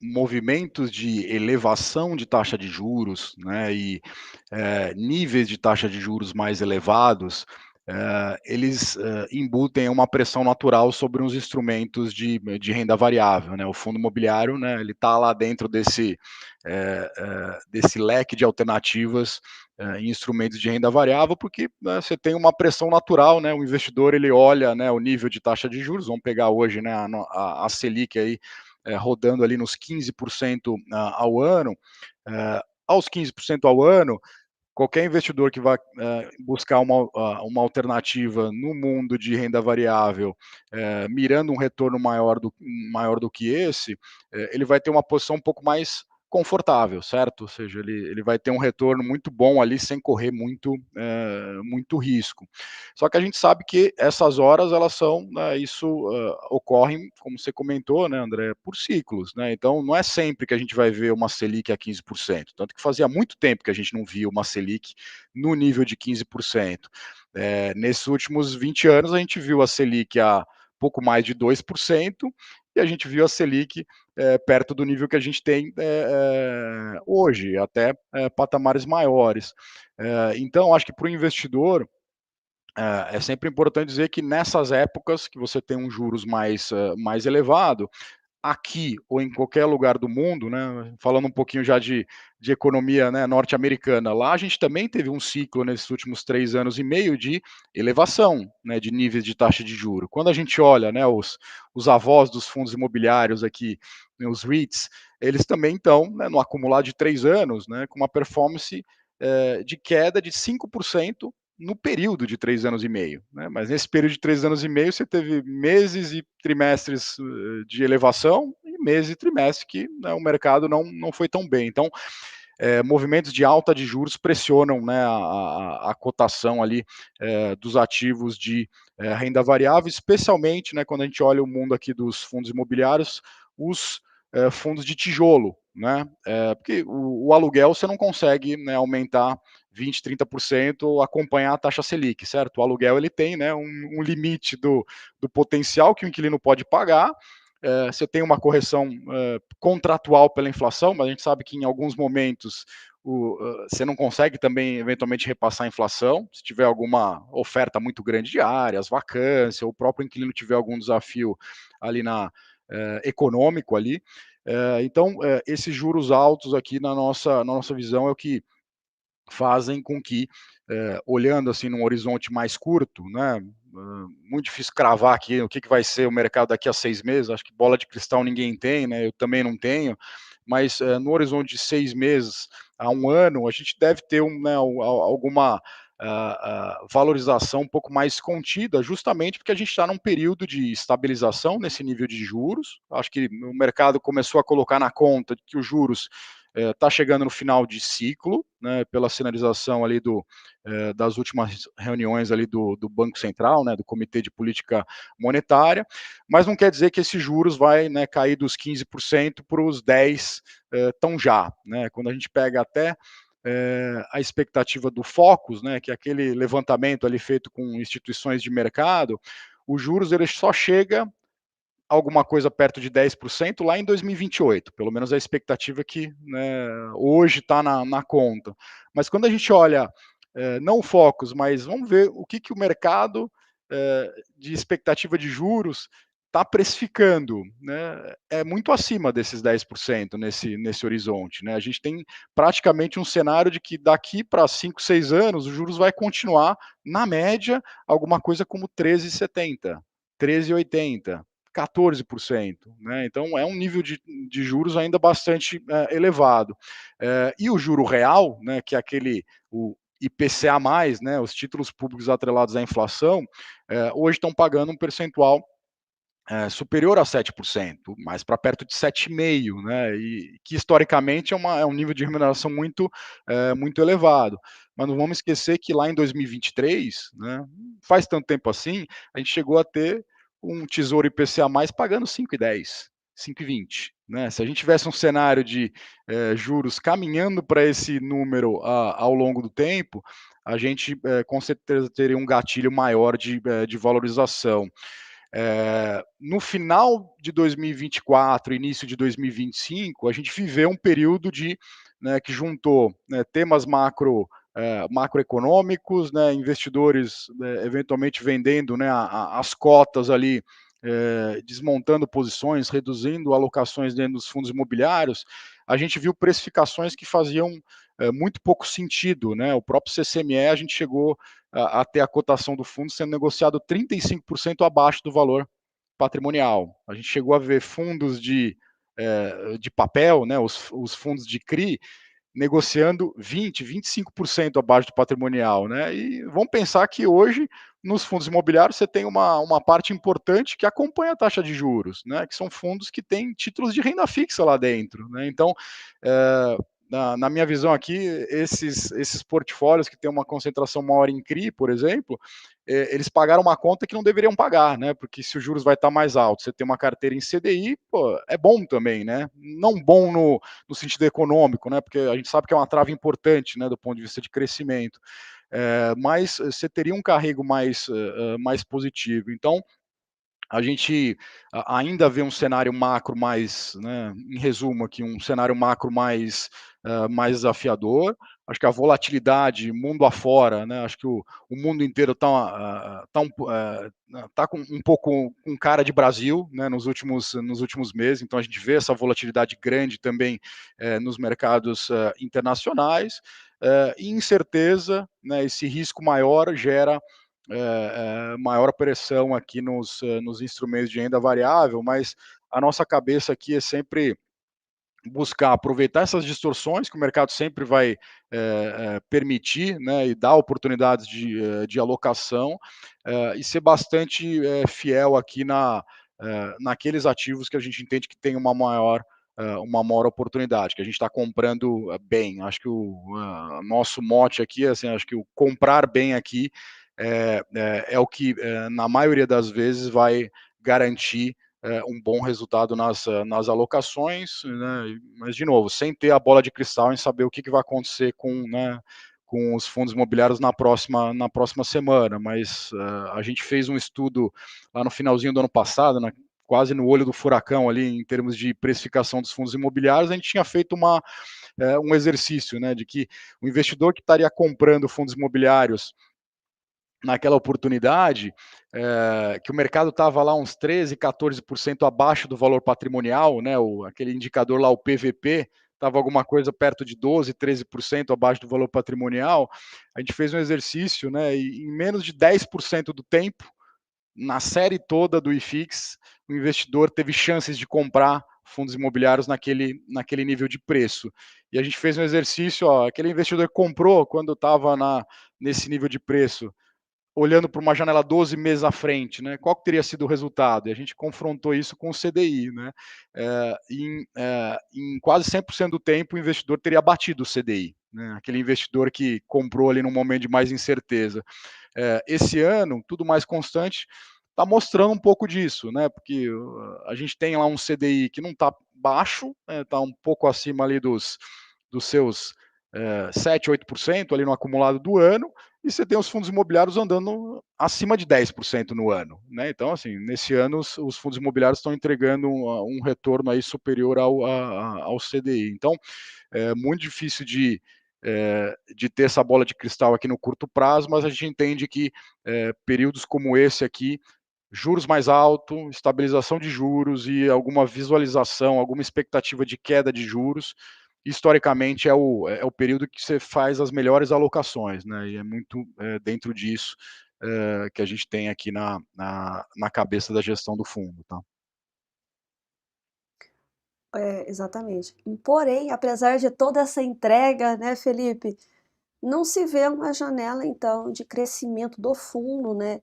movimentos de elevação de taxa de juros, né, e níveis de taxa de juros mais elevados, eles embutem uma pressão natural sobre os instrumentos de renda variável, né? O fundo imobiliário, né, ele está lá dentro desse leque de alternativas em instrumentos de renda variável, porque, né, você tem uma pressão natural, né? O investidor ele olha, né, o nível de taxa de juros, vamos pegar hoje, né, a Selic aí rodando ali nos 15% ao ano, aos 15% ao ano, qualquer investidor que vai buscar uma alternativa no mundo de renda variável, mirando um retorno maior do que esse, ele vai ter uma posição um pouco mais confortável, certo? Ou seja, ele vai ter um retorno muito bom ali sem correr muito risco. Só que a gente sabe que essas horas elas são, né, isso ocorre, como você comentou, né, André, por ciclos, né? Então não é sempre que a gente vai ver uma Selic a 15%, tanto que fazia muito tempo que a gente não via uma Selic no nível de 15%. Nesses últimos 20 anos a gente viu a Selic a pouco mais de 2%, e a gente viu a Selic perto do nível que a gente tem hoje, até patamares maiores. Então, acho que para o investidor é sempre importante dizer que nessas épocas que você tem um juros mais elevado, aqui ou em qualquer lugar do mundo, né, falando um pouquinho já de economia, né, norte-americana, lá a gente também teve um ciclo nesses últimos 3 anos e meio de elevação, né, de níveis de taxa de juro. Quando a gente olha, né, os avós dos fundos imobiliários aqui, né, os REITs, eles também estão, né, no acumulado de 3 anos, né, com uma performance de queda de 5% no período de 3 anos e meio, né? Mas nesse período de 3 anos e meio você teve meses e trimestres de elevação e meses e trimestres que, né, o mercado não foi tão bem. Então, movimentos de alta de juros pressionam, né, a cotação ali dos ativos de renda variável, especialmente, né, quando a gente olha o mundo aqui dos fundos imobiliários, os fundos de tijolo, né? Porque o aluguel você não consegue, né, aumentar 20, 30%, acompanhar a taxa Selic, certo? O aluguel ele tem, né, um limite do potencial que o inquilino pode pagar. Você tem uma correção contratual pela inflação, mas a gente sabe que em alguns momentos você não consegue também eventualmente repassar a inflação, se tiver alguma oferta muito grande de áreas, vacância, ou o próprio inquilino tiver algum desafio ali econômico ali. Então, esses juros altos aqui na nossa visão é o que fazem com que, olhando assim num horizonte mais curto, né, muito difícil cravar aqui o que, que vai ser o mercado daqui a 6 meses, acho que bola de cristal ninguém tem, né, eu também não tenho, mas no horizonte de 6 meses a um ano, a gente deve ter alguma valorização um pouco mais contida, justamente porque a gente está num período de estabilização nesse nível de juros. Acho que o mercado começou a colocar na conta que os juros está chegando no final de ciclo, né, pela sinalização ali das últimas reuniões ali do Banco Central, né, do Comitê de Política Monetária, mas não quer dizer que esses juros vai, né, cair dos 15% para os 10% tão já. Né, quando a gente pega até a expectativa do Focus, né, que é aquele levantamento ali feito com instituições de mercado, os juros ele só chega alguma coisa perto de 10% lá em 2028, pelo menos a expectativa que, né, hoje está na conta. Mas quando a gente olha, não o Focus, mas vamos ver o que o mercado de expectativa de juros está precificando, né, é muito acima desses 10% nesse horizonte. Né? A gente tem praticamente um cenário de que daqui para 5, 6 anos os juros vai continuar, na média, alguma coisa como 13,70, 13,80. 14%. Né? Então, é um nível de juros ainda bastante elevado. E o juro real, né, que é o IPCA, né, os títulos públicos atrelados à inflação, hoje estão pagando um percentual superior a 7%, mais para perto de 7,5%, né, e que historicamente é um nível de remuneração muito elevado. Mas não vamos esquecer que lá em 2023, né, faz tanto tempo assim, a gente chegou a ter um Tesouro IPCA mais pagando 5,10, 5,20. Né? Se a gente tivesse um cenário de juros caminhando para esse número ao longo do tempo, a gente com certeza teria um gatilho maior de valorização. No final de 2024, início de 2025, a gente viveu um período né, que juntou, né, temas macroeconômicos, né, investidores eventualmente vendendo, né, as cotas ali, desmontando posições, reduzindo alocações dentro dos fundos imobiliários. A gente viu precificações que faziam muito pouco sentido. Né? O próprio CCME, a gente chegou a ter a cotação do fundo sendo negociado 35% abaixo do valor patrimonial. A gente chegou a ver fundos de papel, né, os fundos de CRI, negociando 20, 25% abaixo do patrimonial. Né? E vamos pensar que hoje nos fundos imobiliários você tem uma parte importante que acompanha a taxa de juros, né, que são fundos que têm títulos de renda fixa lá dentro, né, então, na minha visão aqui, esses portfólios que têm uma concentração maior em CRI, por exemplo, eles pagaram uma conta que não deveriam pagar, né? Porque se os juros vai estar mais alto, você tem uma carteira em CDI, pô, é bom também, né? Não bom no sentido econômico, né? Porque a gente sabe que é uma trava importante, né? Do ponto de vista de crescimento. Mas você teria um carrego mais positivo. Então, a gente ainda vê um cenário macro mais, né, em resumo aqui, um cenário macro mais desafiador. Acho que a volatilidade mundo afora, né, acho que o mundo inteiro tá com um pouco com cara de Brasil, né, nos últimos meses, então a gente vê essa volatilidade grande também nos mercados internacionais, e incerteza, né, esse risco maior gera maior pressão aqui nos instrumentos de renda variável, mas a nossa cabeça aqui é sempre buscar aproveitar essas distorções que o mercado sempre vai permitir, né, e dar oportunidades de alocação, e ser bastante fiel aqui naqueles ativos que a gente entende que tem uma maior oportunidade, que a gente está comprando bem. Acho que o nosso mote aqui, assim, acho que o comprar bem aqui é o que, na maioria das vezes, vai garantir um bom resultado nas alocações, né? Mas, de novo, sem ter a bola de cristal em saber o que vai acontecer né, com os fundos imobiliários na próxima semana. Mas a gente fez um estudo lá no finalzinho do ano passado, né, quase no olho do furacão ali, em termos de precificação dos fundos imobiliários, a gente tinha feito um exercício, né, de que o investidor que estaria comprando fundos imobiliários naquela oportunidade, que o mercado estava lá uns 13, 14% abaixo do valor patrimonial, né, aquele indicador lá, o PVP, estava alguma coisa perto de 12, 13% abaixo do valor patrimonial. A gente fez um exercício, né, e em menos de 10% do tempo, na série toda do IFIX, o investidor teve chances de comprar fundos imobiliários naquele nível de preço. E a gente fez um exercício, ó, aquele investidor que comprou quando estava nesse nível de preço, olhando para uma janela 12 meses à frente, né, qual que teria sido o resultado? E a gente confrontou isso com o CDI, né, em quase 100% do tempo o investidor teria batido o CDI, né, aquele investidor que comprou ali num momento de mais incerteza. Esse ano, tudo mais constante, está mostrando um pouco disso, né, porque a gente tem lá um CDI que não está baixo, está um pouco acima ali dos seus 7, 8% ali no acumulado do ano, e você tem os fundos imobiliários andando acima de 10% no ano, né? Então, assim, nesse ano os fundos imobiliários estão entregando um retorno aí superior ao CDI. Então, é muito difícil de ter essa bola de cristal aqui no curto prazo, mas a gente entende que períodos como esse aqui, juros mais altos, estabilização de juros e alguma visualização, alguma expectativa de queda de juros, historicamente é o período que você faz as melhores alocações, né? E é muito dentro disso que a gente tem aqui na cabeça da gestão do fundo, tá? É, exatamente. Porém, apesar de toda essa entrega, né, Felipe, não se vê uma janela, então, de crescimento do fundo, né,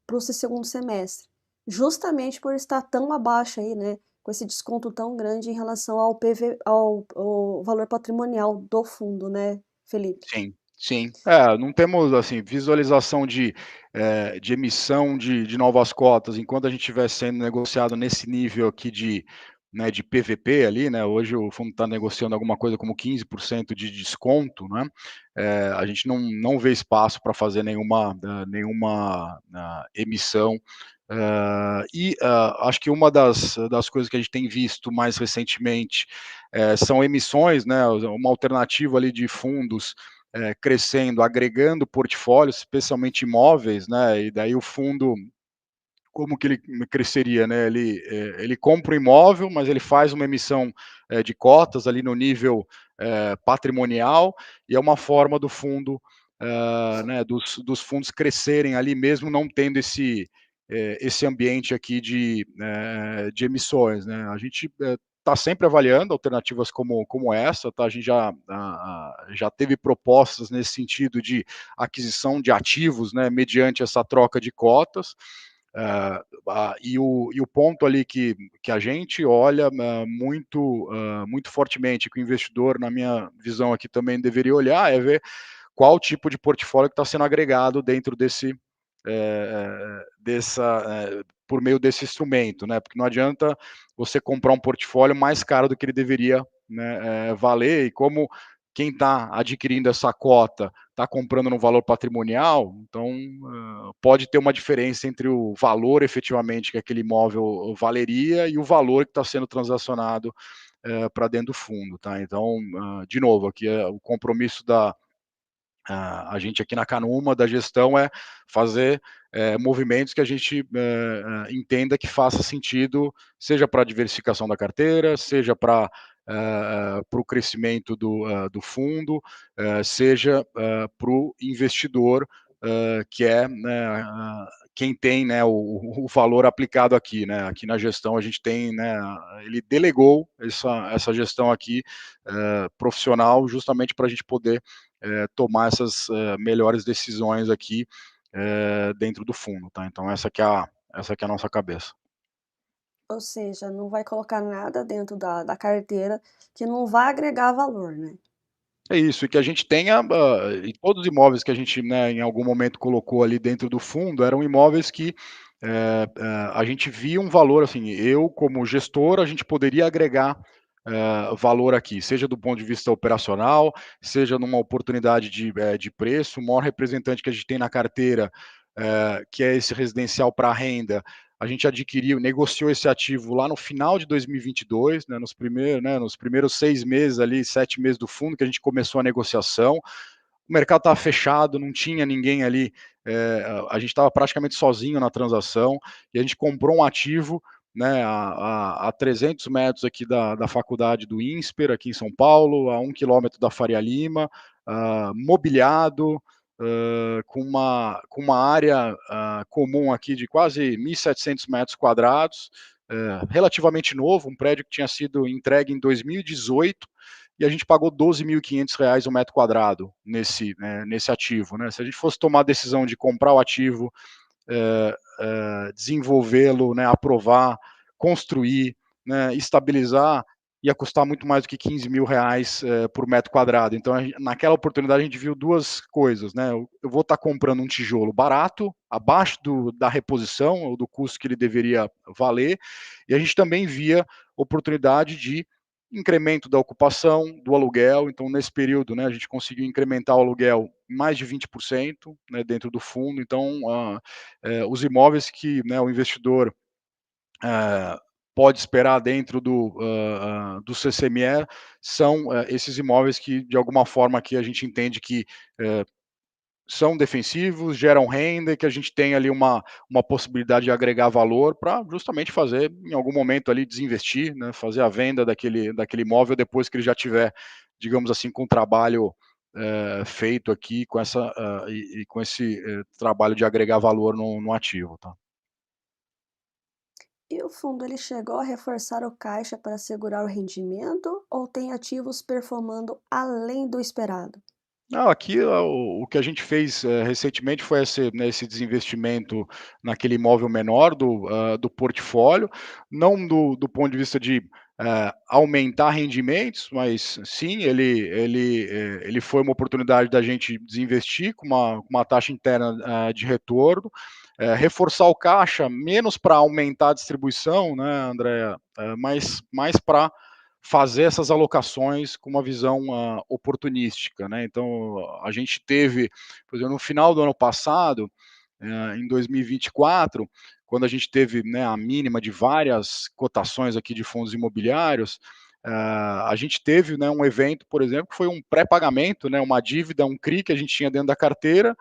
para esse segundo semestre. Justamente por estar tão abaixo aí, né, com esse desconto tão grande em relação ao PV, ao valor patrimonial do fundo, né, Felipe? Sim, sim. Não temos, assim, visualização de emissão de novas cotas, enquanto a gente estiver sendo negociado nesse nível aqui de PVP ali, né, hoje o fundo está negociando alguma coisa como 15% de desconto, né, a gente não vê espaço para fazer nenhuma emissão. Acho que uma das coisas que a gente tem visto mais recentemente são emissões, né, uma alternativa ali de fundos crescendo, agregando portfólios, especialmente imóveis, né? E daí o fundo, como que ele cresceria, né? Ele compra o imóvel, mas ele faz uma emissão de cotas ali no nível patrimonial, e é uma forma do fundo, né, dos fundos crescerem ali, mesmo não tendo esse ambiente aqui de emissões, né? A gente está sempre avaliando alternativas como essa, tá? A gente já teve propostas nesse sentido de aquisição de ativos, né, mediante essa troca de cotas. E o ponto ali que a gente olha muito fortemente, que o investidor, na minha visão aqui, também deveria olhar, é ver qual tipo de portfólio que está sendo agregado dentro por meio desse instrumento, né? Porque não adianta você comprar um portfólio mais caro do que ele deveria, né, valer, e como quem está adquirindo essa cota está comprando no valor patrimonial, então pode ter uma diferença entre o valor efetivamente que aquele imóvel valeria e o valor que está sendo transacionado para dentro do fundo, tá? Então, de novo, aqui é o compromisso a gente aqui na Canuma, da gestão, é fazer movimentos que a gente entenda que faça sentido, seja para a diversificação da carteira, seja para o crescimento do fundo, seja para o investidor, que é, né, quem tem, né, o valor aplicado aqui, né? Aqui na gestão a gente tem, né, ele delegou essa gestão aqui profissional, justamente para a gente poder tomar essas melhores decisões aqui dentro do fundo, tá? Então essa que é a nossa cabeça. Ou seja, não vai colocar nada dentro da carteira que não vai agregar valor, né. É isso, e que a gente tenha, e todos os imóveis que a gente, né, em algum momento colocou ali dentro do fundo, eram imóveis que a gente via um valor, assim, eu como gestor, a gente poderia agregar valor aqui, seja do ponto de vista operacional, seja numa oportunidade de preço. O maior representante que a gente tem na carteira, que é esse residencial para renda, a gente adquiriu, negociou esse ativo lá no final de 2022, né, nos primeiros 6 meses ali, 7 meses do fundo, que a gente começou a negociação. O mercado estava fechado, não tinha ninguém ali, a gente estava praticamente sozinho na transação, e a gente comprou um ativo, né, a 300 metros aqui da faculdade do INSPER, aqui em São Paulo, a 1 quilômetro da Faria Lima, mobiliado, com uma área comum aqui de quase 1.700 metros quadrados, relativamente novo, um prédio que tinha sido entregue em 2018, e a gente pagou R$ 12.500 o metro quadrado nesse ativo, né? Se a gente fosse tomar a decisão de comprar o ativo, desenvolvê-lo, né, aprovar, construir, né, estabilizar, ia custar muito mais do que R$ 15.000 por metro quadrado. Então, naquela oportunidade, a gente viu duas coisas, né? Eu vou estar comprando um tijolo barato, abaixo da reposição, ou do custo que ele deveria valer, e a gente também via oportunidade de incremento da ocupação, do aluguel. Então, nesse período, né, a gente conseguiu incrementar o aluguel mais de 20%, né, dentro do fundo. Então, os imóveis que, né, o investidor pode esperar dentro do CCME são esses imóveis que, de alguma forma, aqui a gente entende que são defensivos, geram renda, e que a gente tem ali uma possibilidade de agregar valor para justamente fazer, em algum momento ali, desinvestir, né, fazer a venda daquele imóvel depois que ele já tiver, digamos assim, com o trabalho feito aqui, com esse trabalho de agregar valor no ativo, tá? E o fundo ele chegou a reforçar o caixa para segurar o rendimento ou tem ativos performando além do esperado? Não, aqui o que a gente fez recentemente foi esse desinvestimento naquele imóvel menor do portfólio, não do ponto de vista de aumentar rendimentos, mas sim, ele foi uma oportunidade da gente desinvestir com uma taxa interna de retorno, reforçar o caixa, menos para aumentar a distribuição, né, Andréa, mas mais para fazer essas alocações com uma visão oportunística, né? Então, a gente teve, por exemplo, no final do ano passado, em 2024, quando a gente teve, né, a mínima de várias cotações aqui de fundos imobiliários, a gente teve, né, um evento, por exemplo, que foi um pré-pagamento, né, uma dívida, um CRI que a gente tinha dentro da carteira,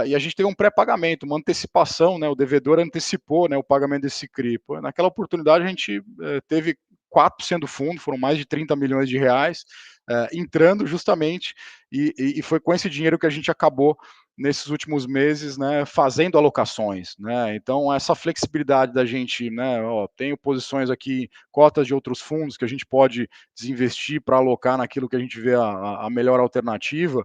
e a gente teve um pré-pagamento, uma antecipação, né, o devedor antecipou, né, o pagamento desse CRI. Pô, naquela oportunidade a gente teve 4% do fundo, foram mais de R$ 30 milhões, entrando justamente, e foi com esse dinheiro que a gente acabou nesses últimos meses, né, fazendo alocações, né? Então essa flexibilidade da gente, né, ó, tenho posições aqui, cotas de outros fundos que a gente pode desinvestir para alocar naquilo que a gente vê a melhor alternativa,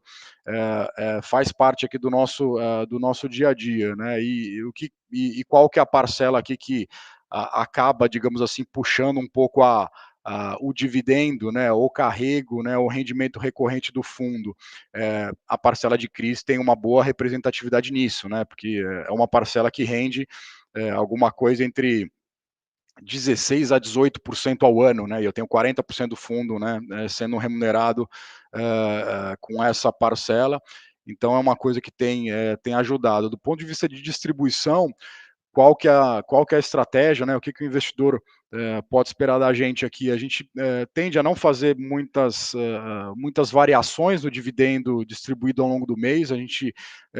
faz parte aqui do nosso dia a dia, né? E qual que é a parcela aqui que acaba, digamos assim, puxando um pouco o dividendo, né, o carrego, né, o rendimento recorrente do fundo, a parcela de CRIs tem uma boa representatividade nisso, né, porque é uma parcela que rende alguma coisa entre 16 a 18% ao ano, né, e eu tenho 40% do fundo, né, sendo remunerado com essa parcela, então é uma coisa que tem ajudado. Do ponto de vista de distribuição, qual que é a estratégia, né? O que, que o investidor pode esperar da gente aqui? A gente tende a não fazer muitas variações no dividendo distribuído ao longo do mês, a gente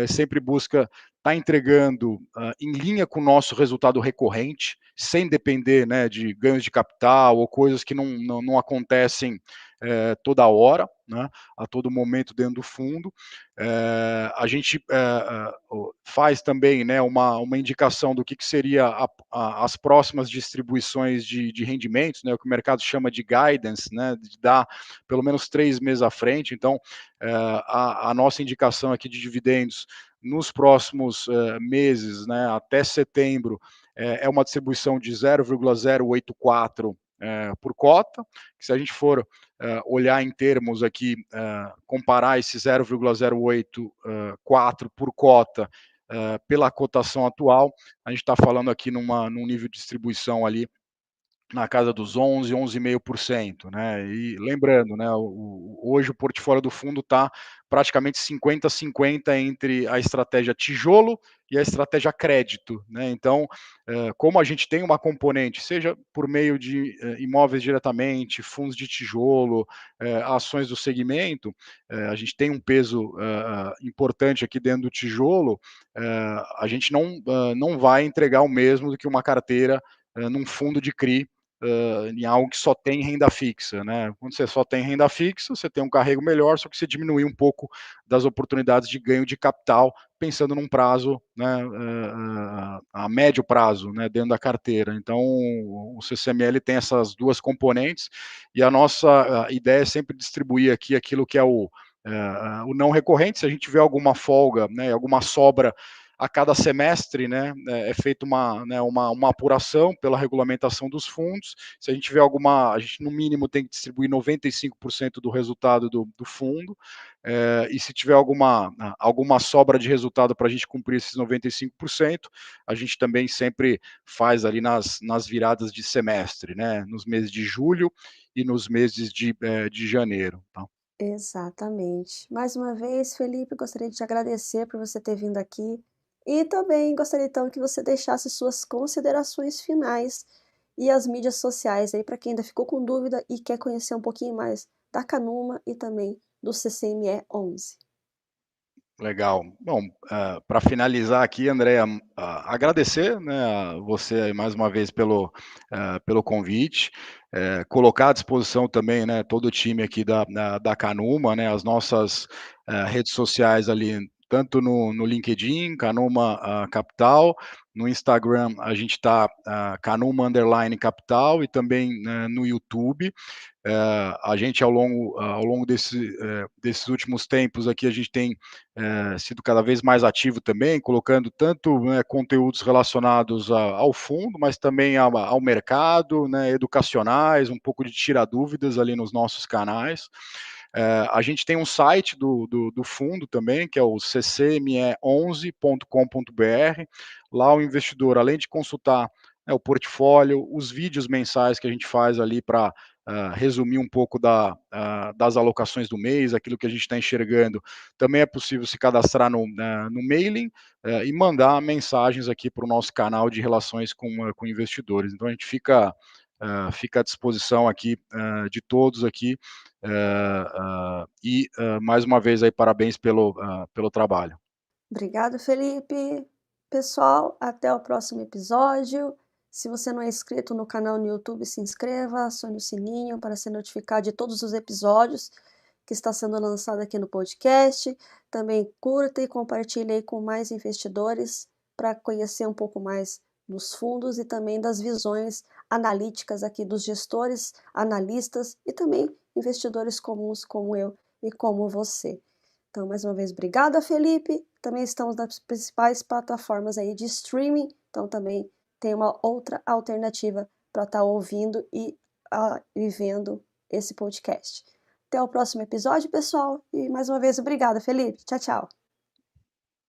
sempre busca estar entregando em linha com o nosso resultado recorrente, sem depender, né, de ganhos de capital ou coisas que não acontecem toda hora, né, a todo momento dentro do fundo. A gente faz também, né, uma indicação do que seria as próximas distribuições de rendimentos, né, o que o mercado chama de guidance, né, de dar pelo menos 3 meses à frente. Então, a nossa indicação aqui de dividendos nos próximos meses, né, até setembro, é uma distribuição de 0,084 por cota, que se a gente for olhar em termos aqui, comparar esse 0,084 por cota pela cotação atual, a gente está falando aqui num nível de distribuição ali na casa dos 11, 11,5%, né? E lembrando, né, hoje o portfólio do fundo está praticamente 50-50 entre a estratégia tijolo e a estratégia crédito, né? Então, como a gente tem uma componente, seja por meio de imóveis diretamente, fundos de tijolo, ações do segmento, a gente tem um peso importante aqui dentro do tijolo, a gente não vai entregar o mesmo do que uma carteira num fundo de CRI, em algo que só tem renda fixa, né? Quando você só tem renda fixa, você tem um carrego melhor, só que você diminui um pouco das oportunidades de ganho de capital, pensando num prazo, né, a médio prazo, né, dentro da carteira. Então, o CCML tem essas duas componentes e a nossa ideia é sempre distribuir aqui aquilo que é o não recorrente. Se a gente tiver alguma folga, né, alguma sobra a cada semestre, né, é feita uma apuração pela regulamentação dos fundos. Se a gente tiver a gente no mínimo tem que distribuir 95% do resultado do fundo, e se tiver alguma sobra de resultado para a gente cumprir esses 95%, a gente também sempre faz ali nas viradas de semestre, né, nos meses de julho e nos meses de janeiro. Tá? Exatamente. Mais uma vez, Felipe, gostaria de te agradecer por você ter vindo aqui e também gostaria então que você deixasse suas considerações finais e as mídias sociais aí para quem ainda ficou com dúvida e quer conhecer um pouquinho mais da Canuma e também do CCME 11. Legal. Bom, para finalizar aqui, Andréa, agradecer, né, a você mais uma vez pelo convite, colocar à disposição também, né, todo o time aqui da Canuma, né, as nossas redes sociais ali, tanto no LinkedIn, Canuma Capital, no Instagram a gente está Canuma Underline Capital e também no YouTube. A gente ao longo desses últimos tempos aqui, a gente tem sido cada vez mais ativo também, colocando tanto, né, conteúdos relacionados ao fundo, mas também ao mercado, né, educacionais, um pouco de tirar dúvidas ali nos nossos canais. A gente tem um site do fundo também, que é o ccme11.com.br. Lá o investidor, além de consultar, né, o portfólio, os vídeos mensais que a gente faz ali para resumir um pouco das alocações do mês, aquilo que a gente está enxergando. Também é possível se cadastrar no mailing e mandar mensagens aqui para o nosso canal de relações com investidores. Então a gente fica à disposição aqui de todos aqui e mais uma vez aí parabéns pelo trabalho. Obrigado, Felipe. Pessoal, até o próximo episódio. Se você não é inscrito no canal no YouTube, se inscreva, acione o sininho para ser notificado de todos os episódios. que está sendo lançado aqui no podcast. Também curta e compartilhe aí com mais investidores para conhecer um pouco mais dos fundos e também das visões analíticas aqui dos gestores, analistas e também investidores comuns como eu e como você. Então, mais uma vez, obrigada, Felipe. Também estamos nas principais plataformas aí de streaming, então também tem uma outra alternativa para estar ouvindo e vendo esse podcast. Até o próximo episódio, pessoal. E mais uma vez, obrigada, Felipe. Tchau, tchau.